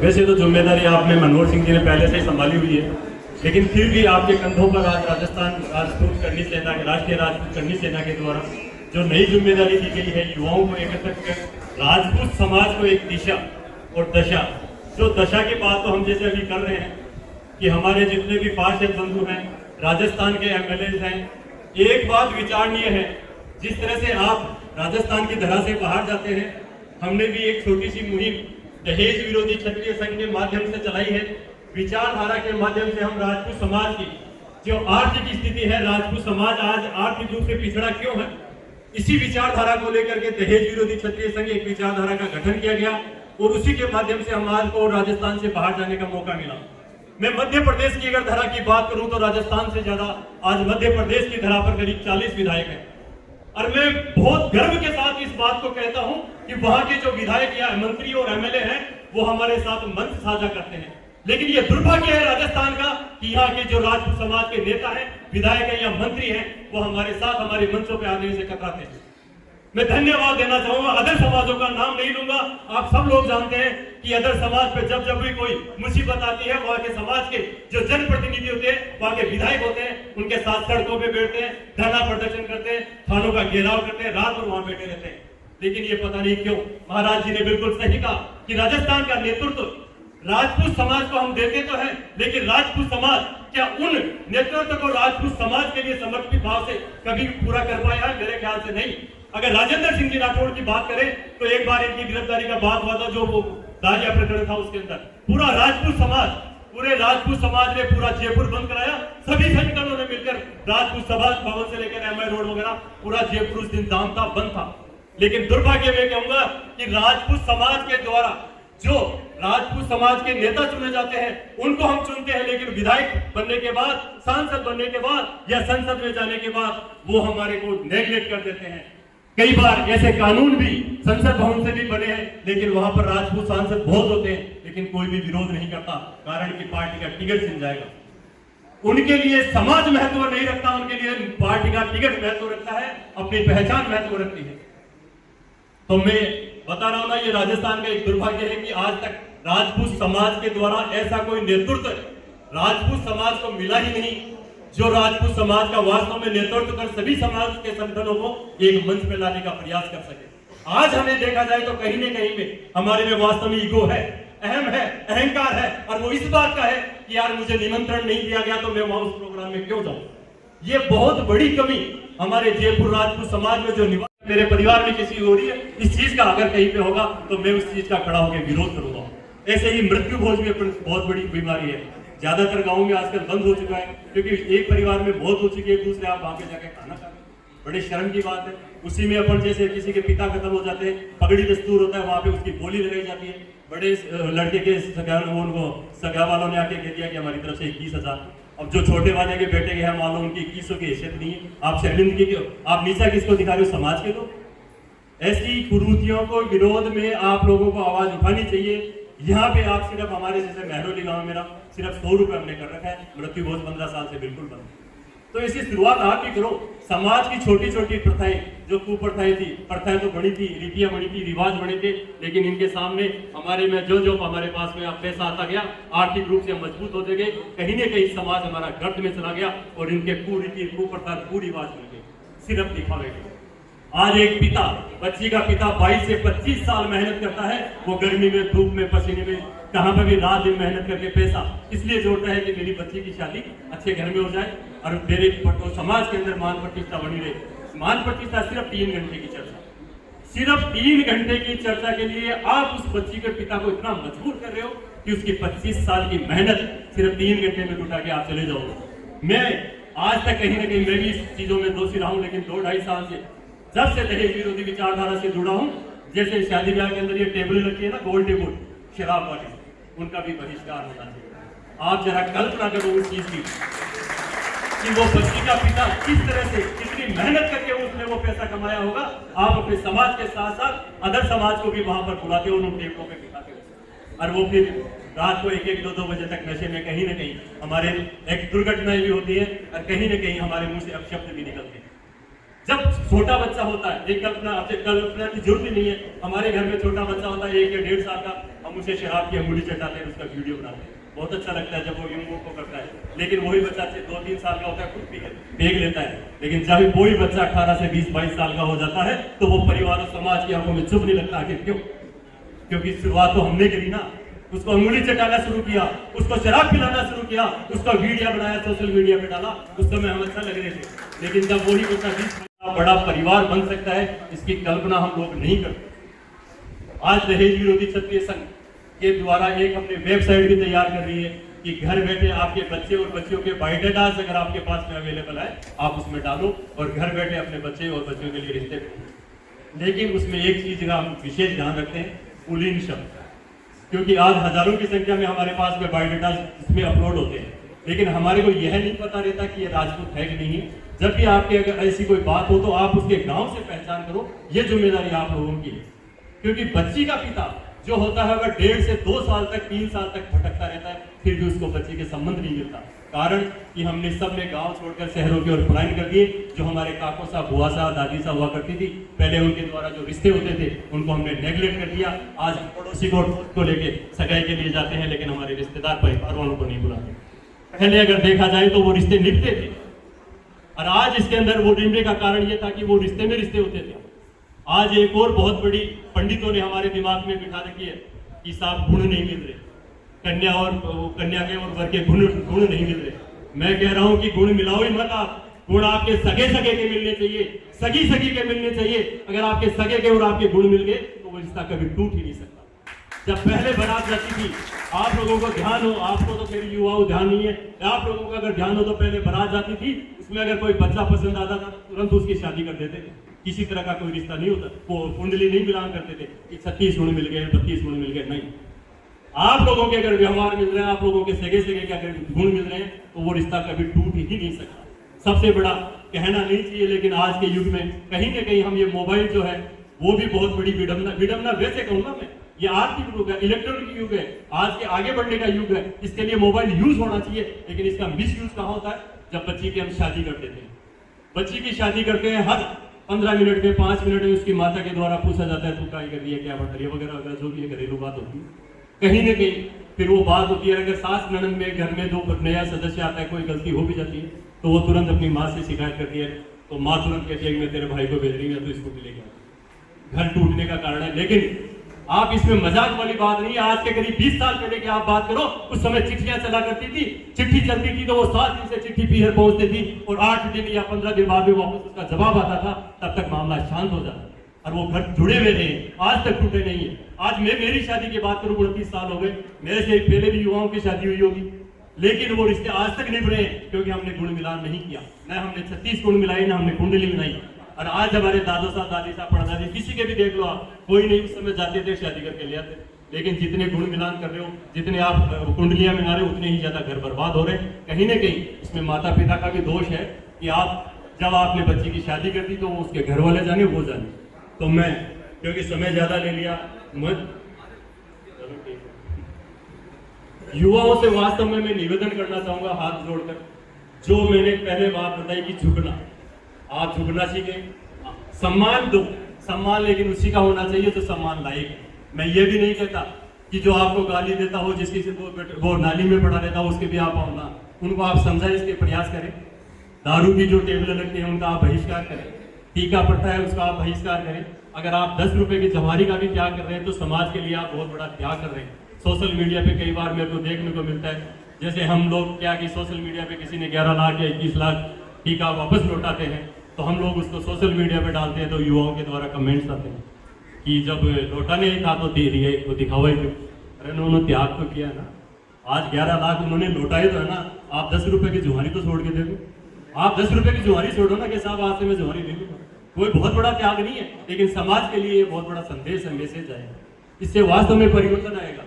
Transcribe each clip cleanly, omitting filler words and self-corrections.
वैसे तो जिम्मेदारी आप में मनमोहन सिंह जी ने पहले से ही संभाली हुई है, लेकिन फिर भी आपके कंधों पर आज राजस्थान राजपूत करनी सेना के राष्ट्रीय राजपूत करनी सेना के द्वारा जो नई जिम्मेदारी दी गई है, युवाओं को एकत्रित कर राजपूत समाज को एक दिशा और दशा, जो दशा की बात तो हम जैसे अभी कर रहे हैं कि हमारे जितने भी पार्षद बंधु हैं, राजस्थान के एमएलए हैं, एक बात विचारणीय है, जिस तरह से आप राजस्थान की धरा से बाहर जाते हैं, हमने भी एक छोटी सी मुहिम दहेज विरोधी क्षत्रिय संघ के माध्यम से चलाई है। विचारधारा के माध्यम से हम राजपूत समाज की जो आर्थिक स्थिति है, राजपूत समाज आज आर्थिक रूप से पिछड़ा क्यों है, इसी विचारधारा को लेकर के दहेज विरोधी क्षत्रिय संघ एक विचारधारा का गठन किया गया और उसी के माध्यम से समाज को राजस्थान से बाहर जाने का मौका मिला। मैं मध्य प्रदेश की अगर धरा की बात करूं तो राजस्थान से ज्यादा आज मध्य प्रदेश की धरा पर करीब 40 विधायक हैं और मैं बहुत गर्व के साथ इस बात को कहता हूं कि वहां के जो विधायक या मंत्री और एमएलए हैं वो हमारे साथ मंच साझा करते हैं। लेकिन ये दुर्भाग्य है राजस्थान का कि यहाँ के जो राजपूत समाज के नेता हैं, विधायक हैं या मंत्री हैं, वो हमारे साथ हमारे मंचों पे आने से कतराते हैं। मैं धन्यवाद देना चाहूंगा, अदर समाजों का नाम नहीं लूंगा, आप सब लोग जानते हैं कि अदर समाज पे जब जब भी कोई मुसीबत आती है, वहां के समाज के जो जनप्रतिनिधि होते हैं, वहां के विधायक होते हैं, उनके साथ सड़कों पे बैठते हैं, धरना प्रदर्शन करते हैं, थानों का घेराव करते हैं, रात भर वहां बैठे रहते हैं। लेकिन ये पता नहीं क्यों महाराज जी ने बिल्कुल सही कहा कि राजस्थान का नेतृत्व राजपूत समाज को हम देते तो हैं, लेकिन राजपूत समाज क्या उन नेतृत्व को राजपूत समाज के लिए समर्पित भाव से कभी पूरा कर पाया है? मेरे ख्याल से नहीं। अगर राजेंद्र सिंह जी राठौड़ की बात करें तो एक बार इनकी गिरफ्तारी का बात हुआ था, जो वो दारिया प्रकरण था, उसके अंदर पूरा राजपूत समाज, पूरे राजपूत समाज ने पूरा जयपुर बंद कराया। सभी संगठनों ने मिलकर राजपूत समाज भवन से लेकर एमआई रोड वगैरह पूरा जयपुर उस दिन जाम था, बंद था। लेकिन दुर्भाग्य में कहूंगा कि राजपूत समाज के द्वारा जो राजपूत समाज के नेता चुने जाते हैं उनको हम चुनते हैं, लेकिन विधायक बनने के बाद, सांसद बनने के बाद या संसद में जाने के बाद वो हमारे को नेग्लेक्ट कर देते हैं। कई बार ऐसे कानून भी संसद भवन से भी बने हैं, लेकिन वहां पर राजपूत सांसद बहुत होते हैं, लेकिन कोई भी विरोध नहीं करता, कारण कि पार्टी का टिकट छिन जाएगा। उनके लिए समाज महत्व नहीं रखता, उनके लिए पार्टी का टिकट महत्व रखता है, अपनी पहचान महत्व रखती है। तो मैं बता रहा हूं ना, ये राजस्थान का एक दुर्भाग्य है कि आज तक राजपूत समाज के द्वारा ऐसा कोई नेतृत्व राजपूत समाज को मिला ही नहीं, जो राजपूत समाज का वास्तव में नेतृत्व कर सभी समाज के संगठनों को एक मंच में लाने का प्रयास कर सके। आज हमें देखा जाए तो कहीं न कहीं में हमारे में वास्तव में ईगो है, अहम है, अहंकार है, और वो इस बात का है कि यार मुझे निमंत्रण नहीं दिया गया तो मैं वहां उस प्रोग्राम में क्यों जाऊं। ये बहुत बड़ी कमी हमारे जयपुर राजपूत समाज में जो निवास, मेरे परिवार में किसी हो रही है, इस चीज का अगर कहीं पे होगा तो मैं उस चीज का खड़ा होकर विरोध करूंगा। ऐसे ही मृत्यु भोज भी बहुत बड़ी बीमारी है, ज्यादातर गाँव में आजकल बंद हो चुका है, क्योंकि एक परिवार में बहुत हो चुकी है, दूसरे आप वहां पे जाके खाना खा, बड़े शर्म की बात है। उसी में अपन जैसे किसी के पिता खत्म हो जाते हैं, पगड़ी दस्तूर होता है, वहां पे उसकी बोली लगाई जाती है। बड़े लड़के के सगा वालों ने आके कह दिया कि हमारी तरफ से 21,000। अब जो छोटे वाले के बेटे के हैं, मान लो उनकी 2100 की हैसियत नहीं है, आप शर्मिंदगी के, आप नीचा किसको दिखा रहे हो? समाज के लोग। ऐसी कुरीतियों को विरोध में आप लोगों को आवाज उठानी चाहिए। यहाँ पे आप सिर्फ हमारे जैसे महरोली गांव मेरा सिर्फ 100 रुपए हमने कर रखा है, मृत्यु भोज 15 साल से बिल्कुल बंद। तो ऐसी शुरुआत आप ही करो। समाज की छोटी छोटी प्रथाएं, जो कुप्रथाएं थी, प्रथाएं तो बनी थी, रीतियां बनी थी, रिवाज बने थे, लेकिन इनके सामने हमारे में जो हमारे पास में पैसा आता गया, आर्थिक रूप से हम मजबूत होते गए, कहीं न कहीं समाज हमारा गर्त में चला गया और इनके कुरीति, कुप्रथा, कुरिवाज बन गए, सिर्फ दिखावे के। आज एक पिता, बच्ची का पिता 22 से 25 साल मेहनत करता है, वो गर्मी में, धूप में, पसीने में, कहां पर भी रात दिन मेहनत करके पैसा इसलिए जोड़ता है कि मेरी बच्ची की शादी अच्छे घर में हो जाए और मेरे समाज के अंदर मान प्रतिष्ठा बनी रहे। मान प्रतिष्ठा सिर्फ 3 घंटे की चर्चा, सिर्फ 3 घंटे की चर्चा के लिए आप उस बच्ची के पिता को इतना मजबूर कर रहे हो कि उसकी 25 साल की मेहनत सिर्फ 3 घंटे में लुटा के आप चले जाओगे। मैं आज तक कहीं ना कहीं मैं भी इस चीजों में दोषी रहा हूं, लेकिन 2-2.5 साल से जब से दहेज विरोधी विचारधारा से जुड़ा हूं, जैसे शादी ब्याह के अंदर ये टेबल रखी है ना, गोल टेबल, शराब वाली, उनका भी बहिष्कार होना चाहिए। आप जरा कल्पना करो उस चीज की कि वो बच्ची का पिता किस तरह से, कितनी मेहनत करके उसने वो पैसा कमाया होगा। आप अपने समाज के साथ साथ अदर समाज को भी वहां पर बुलाते हो, उन टेबलों पे बिठाते हो, और वो फिर रात को 1-1, 2-2 बजे तक नशे में कहीं ना कहीं हमारे एक दुर्घटनाएं भी होती है और कहीं ना कहीं हमारे मुंह से अपशब्द भी निकलते हैं। जब छोटा बच्चा होता है, एक कल्पना की जरूरत ही नहीं है, हमारे घर में छोटा बच्चा होता है 1 या 1.5 साल का, हम हम उसे शराब की अंगुली चटाते हैं, उसका वीडियो बनाते हैं। बहुत अच्छा लगता है जब वो यूं को करता है, लेकिन वही बच्चा 2-3 साल का होता है, खुद फेंक लेता है। लेकिन जब कोई बच्चा 18 से 20-22 साल का हो जाता है तो वो परिवार और समाज की आंखों में चुभ नहीं लगता। आखिर क्यों? क्योंकि शुरुआत तो हमने करी ना। उसको अंगुली चटाना शुरू किया, उसको शराब पिलाना शुरू किया, उसका वीडियो बनाया, सोशल मीडिया पे डाला, उस समय हम अच्छा लग रहे थे। लेकिन जब वही बच्चा 20 बड़ा परिवार बन सकता है, इसकी कल्पना हम लोग नहीं करते। आज दहेज विरोधी क्षत्रिय संघ के द्वारा एक अपनी वेबसाइट भी तैयार कर रही है कि घर बैठे आपके बच्चे और बच्चियों के बायोडाटास अगर आपके पास में अवेलेबल है, आप उसमें डालो और घर बैठे अपने बच्चे और बच्चियों के लिए रिश्ते ढूंढो। लेकिन उसमें एक चीज का हम विशेष ध्यान रखते हैं, पुलिंग शब्द, क्योंकि आज हजारों की संख्या में हमारे पास में बायोडाटास इसमें अपलोड होते हैं, लेकिन हमारे को यह नहीं पता रहता कि ये राजपूत है कि नहीं है। जब भी आपके अगर ऐसी कोई बात हो तो आप उसके गांव से पहचान करो, ये जिम्मेदारी आप लोगों की है। क्योंकि बच्ची का पिता जो होता है वह 1.5 से 2 साल तक 3 साल तक भटकता रहता है, फिर भी उसको बच्ची के संबंध नहीं मिलता। कारण कि हमने सबने गांव छोड़कर शहरों की ओर पलायन कर दिए। जो हमारे काको साहब, बुआ साहब, दादी साहब हुआ करती थी, पहले उनके द्वारा जो रिश्ते होते थे उनको हमने नेग्लेक्ट कर दिया। आज हम पड़ोसी को लेके सगाई के लिए जाते हैं, लेकिन हमारे रिश्तेदार परिवार वालों को नहीं बुलाते। पहले अगर देखा जाए तो वो रिश्ते निभते थे, और आज इसके अंदर वो निभने का कारण ये था कि वो रिश्ते में रिश्ते होते थे। आज एक और बहुत बड़ी पंडितों ने हमारे दिमाग में बिठा रखी है कि साहब गुण नहीं मिल रहे, कन्या के और वर के गुण नहीं मिल रहे। मैं कह रहा हूं कि गुण मिलाओ ही मत आप, गुण आपके सगे के मिलने चाहिए, सगी के मिलने चाहिए। अगर आपके सगे के और आपके गुण मिल गए तो वो रिश्ता कभी टूट ही नहीं सकता। जब पहले बारात जाती थी, आप लोगों को ध्यान हो, आपको तो फिर युवाओं ध्यान नहीं है, आप लोगों का अगर ध्यान हो तो पहले बारात जाती थी, उसमें अगर कोई बच्चा पसंद आता था तुरंत उसकी शादी कर देते थे। किसी तरह का कोई रिश्ता नहीं होता, वो कुंडली नहीं मिलान करते थे कि 36 गुण मिल गए, 32 गुण मिल गए, नहीं। आप लोगों के अगर व्यवहार मिल रहे हैं, आप लोगों के सगे के अगर गुण मिल रहे हैं तो वो रिश्ता कभी टूट ही नहीं सकता। सबसे बड़ा कहना नहीं चाहिए, लेकिन आज के युग में कहीं ना कहीं हम ये मोबाइल जो है वो भी बहुत बड़ी विडम्बना वैसे कहूंगा मैं, ये आर्थिक युग है, इलेक्ट्रॉनिक युग है, आज के आगे बढ़ने का युग है। इसके लिए मोबाइल यूज होना चाहिए, लेकिन इसका मिस यूज कहाँ होता है? जब बच्ची की हम शादी कर देते हैं, बच्ची की शादी करते हैं, हर 15 मिनट में 5 मिनट में उसकी माता के द्वारा पूछा जाता है तू क्या कर रही है, क्या बढ़ रही है, वगैरह वगैरह, जो भी घरेलू बात होती है। कहीं ना कहीं फिर वो बात होती है, अगर सास ननद में घर में 2 नया सदस्य आता है, कोई गलती हो भी जाती है तो वो तुरंत अपनी माँ से शिकायत करती है, तो माँ तुरंत कहती है कि मैं तेरे भाई को भेज रही हूँ, तो इसको लेके आ। घर टूटने का कारण है। लेकिन आप इसमें मजाक वाली बात नहीं है। आज के करीब 20 साल पहले की आप बात करो, उस समय चिट्ठियां चला करती थी, चिट्ठी चलती थी तो वो 7 दिन से चिट्ठी पीहर पहुंचती थी और 8 दिन या 15 दिन बाद में वापस उसका जवाब आता था, तब तक मामला शांत हो जाता और वो घर जुड़े हुए थे, आज तक टूटे नहीं है। आज मैं मेरी शादी की बात करूं, 29 साल हो गए, मेरे से पहले भी युवाओं की शादी हुई होगी, लेकिन वो रिश्ते आज तक निभ रहे हैं क्योंकि हमने गुण मिलान नहीं किया। न हमने 36 गुण मिलाई, ना हमने कुंडली मिलाई। और आज हमारे दादा साहब, दादी साहब, परदादी, किसी के भी देख लो आप, कोई नहीं उस समय जाते थे शादी करके ले आते। लेकिन जितने गुण मिलान कर रहे हो, जितने आप कुंडलियां मिला रहे हो, उतने ही ज्यादा घर बर्बाद हो रहे हैं। कहीं ना कहीं इसमें माता पिता का भी दोष है कि आप जब आपने बच्ची की शादी कर दी तो उसके घर वाले जाने, वो जाने। तो मैं क्योंकि समय ज्यादा ले लिया, युवाओं से वास्तव में मैं निवेदन करना चाहूंगा हाथ जोड़कर, जो मैंने पहले बात बताई कि झुकना, आप झुकना सीखें, सम्मान दो, सम्मान लेकिन उसी का होना चाहिए जो सम्मान लायक है। मैं ये भी नहीं कहता कि जो आपको गाली देता हो, जिसकी से वो नाली में पड़ा रहता हो, उसके भी आप आओ, उनको आप समझाएं, इसके प्रयास करें। दारू की जो टेबलें लगती हैं उनका आप बहिष्कार करें, टीका पड़ता है उसका आप बहिष्कार करें। अगर आप 10 रुपए की जवारी का भी त्याग कर रहे हैं तो समाज के लिए आप बहुत बड़ा त्याग कर रहे हैं। सोशल मीडिया पे कई बार मेरे को देखने को मिलता है, जैसे हम लोग क्या कि सोशल मीडिया पे किसी ने 11 लाख या 21 लाख टीका वापस लौटाते हैं, तो हम लोग उसको सोशल मीडिया पे डालते हैं, तो युवाओं के द्वारा कमेंट्स आते हैं कि जब लौटा नहीं था तो दे दिए, वो दिखावा ही क्यों? अरे उन्होंने त्याग तो किया ना, आज 11 लाख उन्होंने लौटाए तो है ना। आप 10 रुपए की जुहारी तो छोड़ के देखो, आप 10 रुपए की जुहारी छोड़ो ना कि साहब आज से मैं जुहारी ले लूंगा, कोई बहुत बड़ा त्याग नहीं है, लेकिन समाज के लिए ये बहुत बड़ा संदेश है, मैसेज आएगा, इससे वास्तव में परिवर्तन आएगा।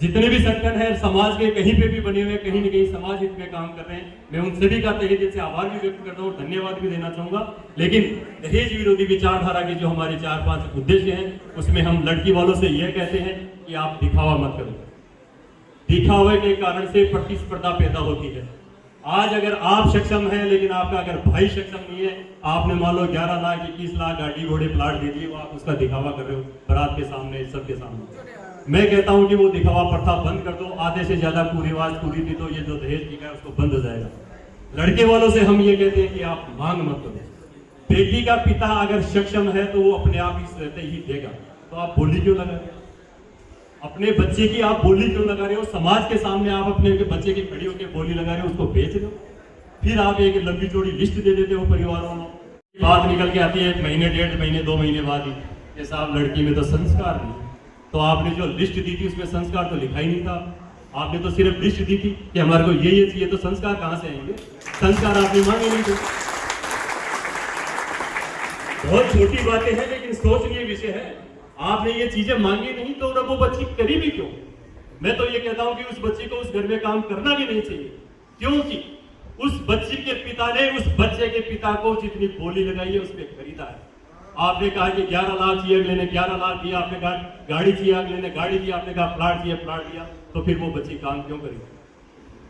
जितने भी संगठन है समाज के कहीं पे भी बने हुए, कहीं न कहीं समाज हित में काम कर रहे हैं, मैं उन सभी का तहे दिल से आभार भी व्यक्त करता हूँ, धन्यवाद भी देना चाहूंगा। लेकिन दहेज विरोधी विचारधारा के जो हमारे 4-5 उद्देश्य हैं, उसमें हम लड़की वालों से यह कहते हैं कि आप दिखावा मत करो। दिखावे के कारण से प्रतिस्पर्धा पैदा होती है। आज अगर आप सक्षम हैं लेकिन आपका अगर भाई सक्षम नहीं है, आपने मान लो 11 लाख 21 लाख गाड़ी घोड़े प्लाट दे दिए, वो आप उसका दिखावा कर रहे हो बारात के सामने, सबके सामने। मैं कहता हूं कि वो दिखावा प्रथा बंद कर दो, आधे से ज्यादा कुरिवाज कुरीति तो ये जो दहेज टीका है उसको बंद हो जाएगा। लड़के वालों से हम ये कहते हैं कि आप मांग मत करो। बेटी का पिता अगर सक्षम है तो वो अपने आप ही रहते ही देगा, तो आप बोली क्यों लगा रहे हो? अपने बच्चे की आप बोली क्यों लगा रहे हो? समाज के सामने आप अपने बच्चे की खड़ी होकर बोली लगा रहे हो, उसको बेच रहे हो। फिर आप एक लंबी चौड़ी लिस्ट दे देते हो परिवारों में, बात निकल के आती है 1 महीने 1.5 महीने 2 महीने बाद ही कि साहब लड़की में तो संस्कार नहीं। तो आपने जो लिस्ट दी थी उसमें संस्कार तो लिखा ही नहीं था। आपने तो सिर्फ लिस्ट दी थी कि हमारे को ये चाहिए, तो संस्कार कहां से आएंगे? संस्कार आपने मांगे नहीं थे। बहुत छोटी बातें हैं लेकिन सोचनीय विषय है। आपने ये चीजें मांगी नहीं तो वो बच्ची करी भी क्यों? मैं तो ये कहता हूं कि उस बच्ची को उस घर में काम करना भी नहीं चाहिए, क्योंकि उस बच्ची के पिता ने उस बच्चे के पिता को जितनी बोली लगाई है उस पर खरीदा है। आपने कहा कि 11 लाख चाहिए, अगले ने 11 लाख दिया, आपने कहा गाड़ी चाहिए, अगले ने गाड़ी दिया, आपने कहा प्लाट चाहिए, प्लाट दिया, तो फिर वो बच्ची काम क्यों करेगी?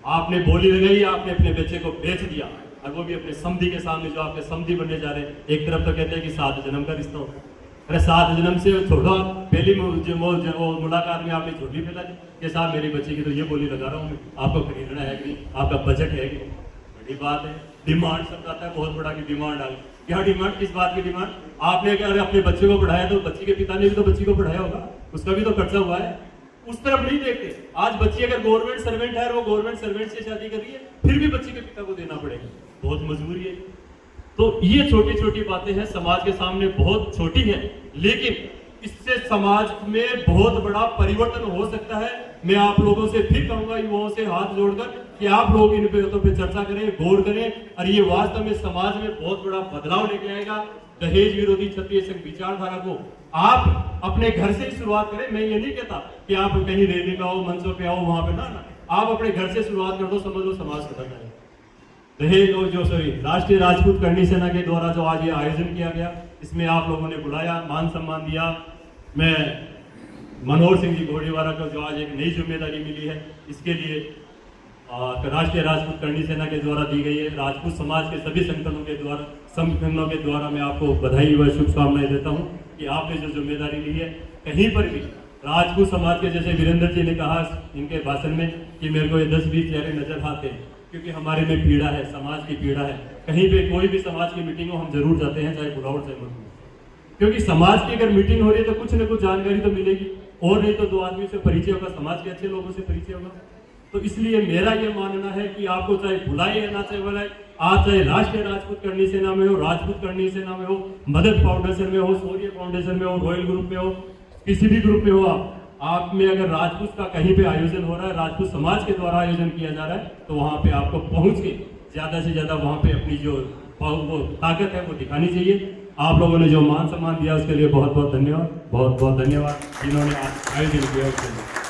आपने बोली लगाई, आपने अपने बच्चे को बेच दिया, और वो भी अपने समधी के सामने, जो आपके समधी बनने जा रहे हैं। एक तरफ तो कहते हैं कि 7 जन्म का रिश्ता होता है, अरे 7 जन्म से छोड़ो। पहली मुलाकात में आपने झूठी फैला दी कि साहब मेरी बच्ची की तो ये बोली लगा रहा हूँ मैं, आपको खरीदना है कि नहीं, आपका बजट है कि नहीं? बड़ी बात है। डिमांड शब्द आता है बहुत बड़ा, की डिमांड आ गई। क्या डिमांड? किस बात की डिमांड? आपने अगर अपने बच्चे को पढ़ाया तो बच्ची के पिता ने भी तो बच्ची को पढ़ाया होगा, उसका भी तो खर्चा हुआ है। उस तरफ नहीं देखते। आज बच्ची अगर गवर्नमेंट सर्वेंट है और वो गवर्नमेंट सर्वेंट से शादी कर रही है, फिर भी बच्ची के पिता को देना पड़ेगा, बहुत मजबूरी है। तो ये छोटी छोटी बातें हैं, समाज के सामने बहुत छोटी है, लेकिन इससे समाज में बहुत बड़ा परिवर्तन हो सकता है। मैं आप लोगों से फिर कहूंगा, युवाओं से हाथ जोड़कर, कि आप लोग इन बातों पे चर्चा करें, गौर करें, और ये वास्तव में समाज में बहुत बड़ा बदलाव लेके आएगा। दहेज विरोधी क्षत्रिय संघ विचारधारा को आप अपने घर से ही शुरुआत करें। मैं ये नहीं कहता कि आप कहीं रैली में आओ, मंचों पे आओ, वहां पे ना, आप अपने घर से शुरुआत कर दो, समझ लो समाज खत्म है। दहेज राष्ट्रीय राजपूत करणी सेना के द्वारा जो आज ये आयोजन किया गया, इसमें आप लोगों ने बुलाया, मान सम्मान दिया। मैं मनोहर सिंह जी घोड़ीवाला को जो आज एक नई जिम्मेदारी मिली है, इसके लिए राष्ट्रीय राजपूत करणी सेना के द्वारा दी गई है, राजपूत समाज के सभी संगठनों के द्वारा मैं आपको बधाई व शुभकामनाएं देता हूं कि आपने जो जिम्मेदारी ली है, कहीं पर भी राजपूत समाज के, जैसे वीरेंद्र जी ने कहा इनके भाषण में कि मेरे को ये 10-20 चेहरे नजर आते हैं, क्योंकि हमारे में पीड़ा है, समाज की पीड़ा है। कहीं पे कोई भी समाज की मीटिंग हो हम जरूर जाते हैं, चाहे बुलाओ चाहे मत, क्योंकि समाज की अगर मीटिंग हो रही है तो कुछ न कुछ जानकारी तो मिलेगी, और नहीं तो 2 आदमी से परिचय होगा, समाज के अच्छे लोगों से परिचय होगा। तो इसलिए मेरा ये मानना है कि आपको चाहे बुलाए या ना चाहे बुलाए, आज चाहे राष्ट्रीय राजपूत करणी सेना में हो, राजपूत करणी सेना में हो, मदद फाउंडेशन में हो, शौर्य फाउंडेशन में हो, रॉयल ग्रुप में हो, किसी भी ग्रुप में हो, आप में अगर राजपूत का कहीं पे आयोजन हो रहा है, राजपूत समाज के द्वारा आयोजन किया जा रहा है, तो वहां पे आपको पहुंच के ज्यादा से ज्यादा वहां पे अपनी जो वो ताकत है वो दिखानी चाहिए। आप लोगों ने जो मान सम्मान दिया उसके लिए बहुत बहुत धन्यवाद, बहुत बहुत धन्यवाद जिन्होंने आयोजन किया उसके लिए।